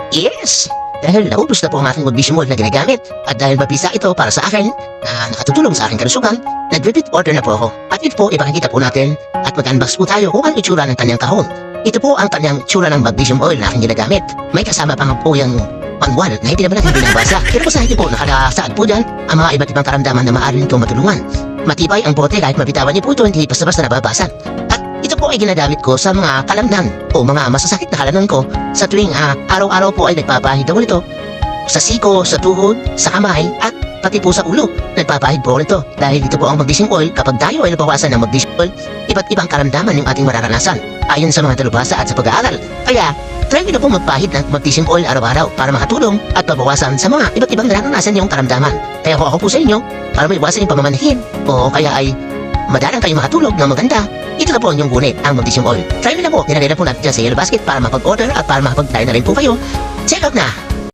Yes! Dahil naubos na po ang aking magnesium oil na ginagamit at dahil mabisa ito para sa akin na nakatutulong sa aking kalusugan, nag-repeat order na po ako. At ito po ipakikita po natin at mag-unbox po tayo kung ang itsura ng kanyang kahon. Ito po ang kanyang itsura ng magnesium oil na aking ginagamit. May kasama pa nga po yung manual na hindi naman natin binabasa. Pero po sa hindi po nakalasaad po dyan ang mga iba't ibang karamdaman na maaari nito matulungan. Matibay ang bote kahit mabitawan niyo po ito, hindi basta-basta nababasag. At ito po ay ginagamit ko sa mga kalamnan o mga masasakit na kalamnan ko sa tuwing araw-araw po ay nagpapahid ako nito sa siko, sa tuhod, sa kamay at pati po sa ulo. Nagpapahid po nito dahil ito po ang magnesium oil. Kapag tayo ay nabawasan ng magnesium oil, iba't ibang karamdaman yung ating mararanasan ayon sa mga dalubhasa at sa pag-aaral. Kaya try nyo na po magpahid ng magnesium oil araw-araw para makatulong at mabawasan sa mga iba't ibang nararanasan yung karamdaman. Kaya kung ako po sa inyo, para maiwasan yung pamamanhin o kaya ay madalang kayo makatulog ng maganda, ito na po ang inyong gunit, ang magnesium oil. Try nyo na po, nilagay na po natin dyan sa yellow basket para makapag-order at para makapag-try na rin po kayo. Check out na!